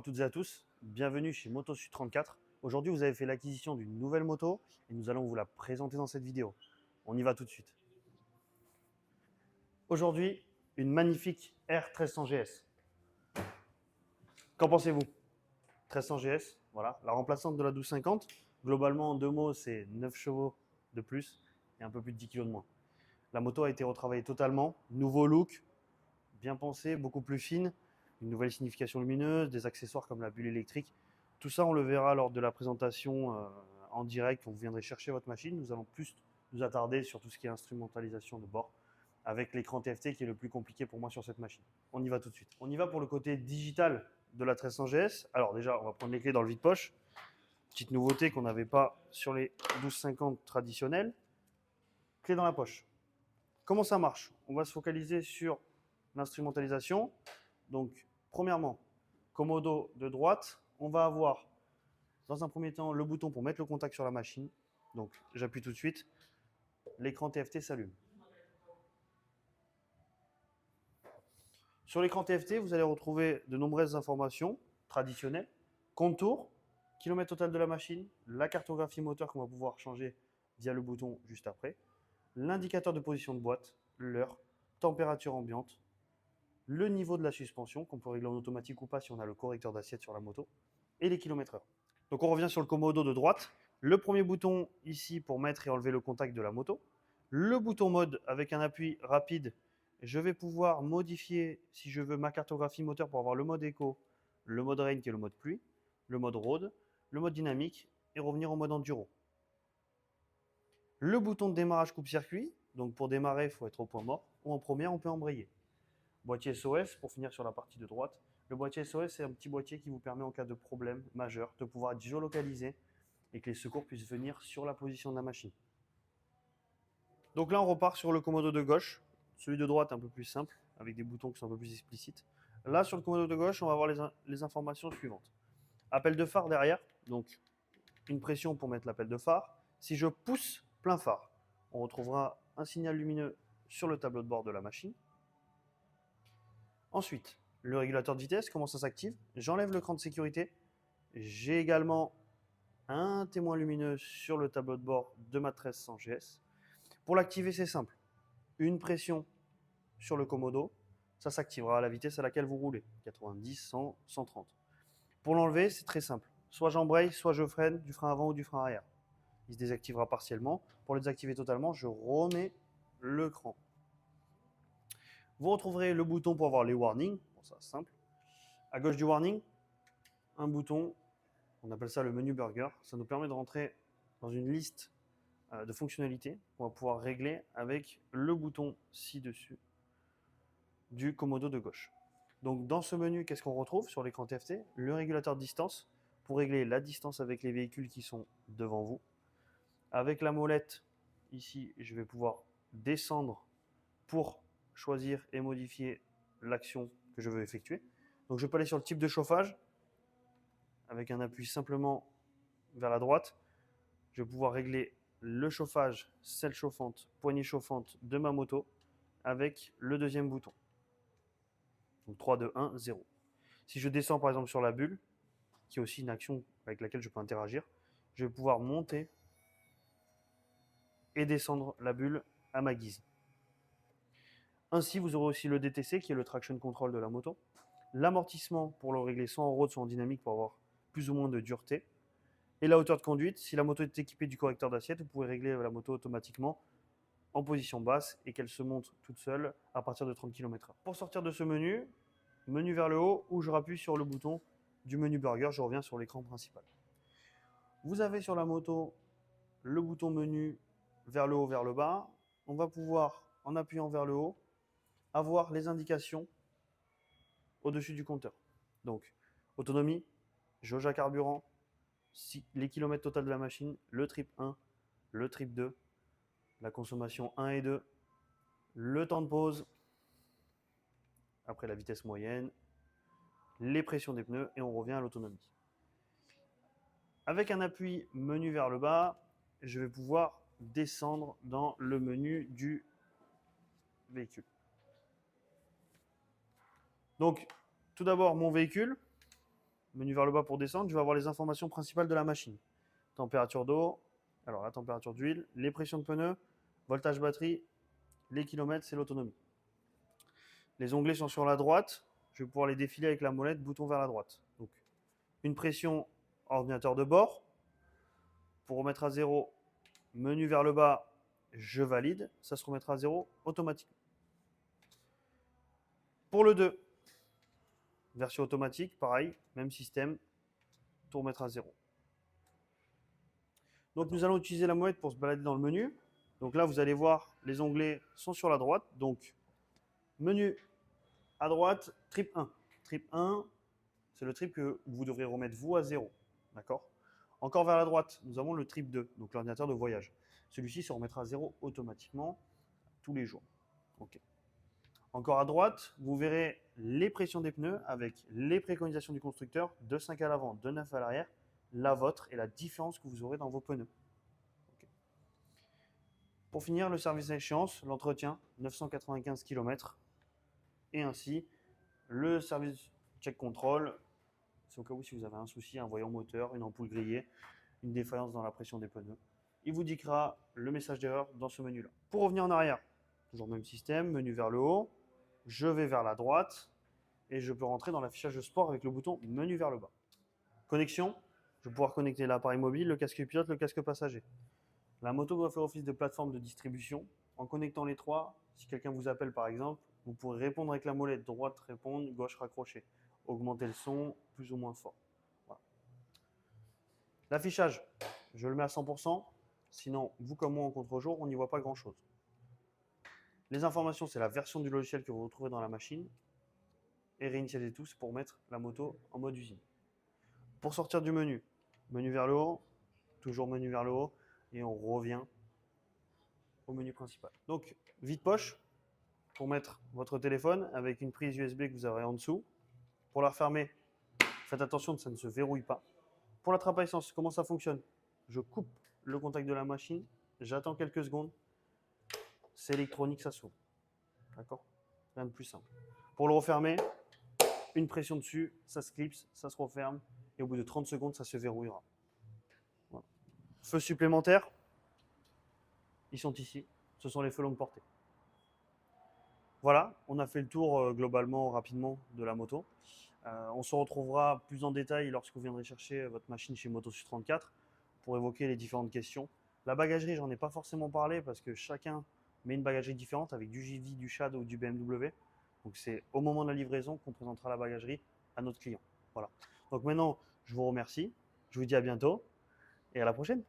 à toutes et à tous, bienvenue chez MotoSud34. Aujourd'hui, vous avez fait l'acquisition d'une nouvelle moto et nous allons vous la présenter dans cette vidéo. On y va tout de suite. Aujourd'hui, une magnifique R1300 GS. Qu'en pensez-vous? 1300 GS, voilà, la remplaçante de la 1250. Globalement, en deux mots, c'est 9 chevaux de plus et un peu plus de 10 kg de moins. La moto a été retravaillée totalement, nouveau look, bien pensé, beaucoup plus fine, une nouvelle signification lumineuse, des accessoires comme la bulle électrique. Tout ça, on le verra lors de la présentation en direct quand vous viendrez chercher votre machine. Nous allons plus nous attarder sur tout ce qui est instrumentalisation de bord avec l'écran TFT qui est le plus compliqué pour moi sur cette machine. On y va tout de suite. On y va pour le côté digital de la 1300 GS. Alors déjà, on va prendre les clés dans le vide-poche. Petite nouveauté qu'on n'avait pas sur les 1250 traditionnels. Clés dans la poche. Comment ça marche? On va se focaliser sur l'instrumentalisation. Donc, premièrement, commodo de droite, on va avoir dans un premier temps le bouton pour mettre le contact sur la machine. Donc, j'appuie tout de suite, l'écran TFT s'allume. Sur l'écran TFT, vous allez retrouver de nombreuses informations traditionnelles, contour, kilomètre total de la machine, la cartographie moteur qu'on va pouvoir changer via le bouton juste après, l'indicateur de position de boîte, l'heure, température ambiante, le niveau de la suspension, qu'on peut régler en automatique ou pas si on a le correcteur d'assiette sur la moto, et les kilomètres/heure. Donc on revient sur le commodo de droite. Le premier bouton ici pour mettre et enlever le contact de la moto. Le bouton mode avec un appui rapide. Je vais pouvoir modifier, si je veux, ma cartographie moteur pour avoir le mode éco, le mode rain qui est le mode pluie, le mode road, le mode dynamique et revenir au mode enduro. Le bouton de démarrage coupe-circuit. Donc pour démarrer, il faut être au point mort. Ou en première, on peut embrayer. Boîtier SOS, pour finir sur la partie de droite. Le boîtier SOS, c'est un petit boîtier qui vous permet, en cas de problème majeur, de pouvoir être géolocalisé et que les secours puissent venir sur la position de la machine. Donc là, on repart sur le commodo de gauche. Celui de droite, un peu plus simple, avec des boutons qui sont un peu plus explicites. Là, sur le commodo de gauche, on va avoir les informations suivantes. Appel de phare derrière, donc une pression pour mettre l'appel de phare. Si je pousse plein phare, on retrouvera un signal lumineux sur le tableau de bord de la machine. Ensuite, le régulateur de vitesse, comment ça s'active? J'enlève le cran de sécurité. J'ai également un témoin lumineux sur le tableau de bord de ma 1300 GS. Pour l'activer, c'est simple. Une pression sur le commodo, ça s'activera à la vitesse à laquelle vous roulez, 90, 100, 130. Pour l'enlever, c'est très simple. Soit j'embraye, soit je freine du frein avant ou du frein arrière. Il se désactivera partiellement. Pour le désactiver totalement, je remets le cran. Vous retrouverez le bouton pour avoir les warnings. Bon, ça, c'est simple. À gauche du warning, un bouton, on appelle ça le menu burger. Ça nous permet de rentrer dans une liste de fonctionnalités qu'on va pouvoir régler avec le bouton ci-dessus du commodo de gauche. Donc dans ce menu, qu'est-ce qu'on retrouve sur l'écran TFT? Le régulateur de distance pour régler la distance avec les véhicules qui sont devant vous. Avec la molette, ici, je vais pouvoir descendre pour choisir et modifier l'action que je veux effectuer. Donc je peux aller sur le type de chauffage avec un appui simplement vers la droite. Je vais pouvoir régler le chauffage, selle chauffante, poignée chauffante de ma moto avec le deuxième bouton. Donc 3, 2, 1, 0. Si je descends par exemple sur la bulle, qui est aussi une action avec laquelle je peux interagir, je vais pouvoir monter et descendre la bulle à ma guise. Ainsi, vous aurez aussi le DTC qui est le traction control de la moto. L'amortissement pour le régler soit en road, soit en dynamique pour avoir plus ou moins de dureté. Et la hauteur de conduite, si la moto est équipée du correcteur d'assiette, vous pouvez régler la moto automatiquement en position basse et qu'elle se monte toute seule à partir de 30 km/h. Pour sortir de ce menu, menu vers le haut, où je rappuie sur le bouton du menu burger, je reviens sur l'écran principal. Vous avez sur la moto le bouton menu vers le haut, vers le bas. On va pouvoir, en appuyant vers le haut, avoir les indications au-dessus du compteur. Donc, autonomie, jauge à carburant, les kilomètres total de la machine, le trip 1, le trip 2, la consommation 1 et 2, le temps de pause, après la vitesse moyenne, les pressions des pneus et on revient à l'autonomie. Avec un appui menu vers le bas, je vais pouvoir descendre dans le menu du véhicule. Donc, tout d'abord, mon véhicule. Menu vers le bas pour descendre, je vais avoir les informations principales de la machine. Température d'eau, alors la température d'huile, les pressions de pneus, voltage batterie, les kilomètres, c'est l'autonomie. Les onglets sont sur la droite. Je vais pouvoir les défiler avec la molette, bouton vers la droite. Donc, une pression ordinateur de bord. Pour remettre à 0, menu vers le bas, je valide. Ça se remettra à 0 automatiquement. Pour le 2, version automatique, pareil, même système, tout remettre à 0. Donc nous allons utiliser la molette pour se balader dans le menu. Donc là, vous allez voir, les onglets sont sur la droite. Donc, menu à droite, trip 1. Trip 1, c'est le trip que vous devrez remettre vous à 0. D'accord? Encore vers la droite, nous avons le trip 2, donc l'ordinateur de voyage. Celui-ci se remettra à 0 automatiquement tous les jours. Okay. Encore à droite, vous verrez les pressions des pneus avec les préconisations du constructeur de 5 à l'avant, de 9 à l'arrière, la vôtre et la différence que vous aurez dans vos pneus. Okay. Pour finir, le service à échéance, l'entretien, 995 km. Et ainsi, le service check control, c'est au cas où si vous avez un souci, un voyant moteur, une ampoule grillée, une défaillance dans la pression des pneus. Il vous dictera le message d'erreur dans ce menu-là. Pour revenir en arrière, toujours le même système, menu vers le haut, je vais vers la droite et je peux rentrer dans l'affichage de sport avec le bouton menu vers le bas. Connexion, je vais pouvoir connecter l'appareil mobile, le casque pilote, le casque passager. La moto doit faire office de plateforme de distribution. En connectant les trois, si quelqu'un vous appelle par exemple, vous pourrez répondre avec la molette, droite répondre, gauche raccrocher. Augmenter le son plus ou moins fort. Voilà. L'affichage, je le mets à 100%, sinon vous comme moi en contre-jour, on n'y voit pas grand-chose. Les informations, c'est la version du logiciel que vous retrouvez dans la machine. Et réinitialiser tout, c'est pour mettre la moto en mode usine. Pour sortir du menu, menu vers le haut, toujours menu vers le haut, et on revient au menu principal. Donc, vide-poche, pour mettre votre téléphone avec une prise USB que vous aurez en dessous. Pour la refermer, faites attention que ça ne se verrouille pas. Pour la trappe à essence, comment ça fonctionne? Je coupe le contact de la machine, j'attends quelques secondes, c'est électronique, ça s'ouvre. D'accord? Rien de plus simple. Pour le refermer, une pression dessus, ça se clipse, ça se referme, et au bout de 30 secondes, ça se verrouillera. Voilà. Feux supplémentaires, ils sont ici, ce sont les feux longue portée. Voilà, on a fait le tour globalement, rapidement de la moto. On se retrouvera plus en détail lorsque vous viendrez chercher votre machine chez Motosud 34 pour évoquer les différentes questions. La bagagerie, j'en ai pas forcément parlé parce que chacun met une bagagerie différente avec du JV, du Shad ou du BMW. Donc c'est au moment de la livraison qu'on présentera la bagagerie à notre client. Voilà. Donc maintenant, je vous remercie, je vous dis à bientôt et à la prochaine.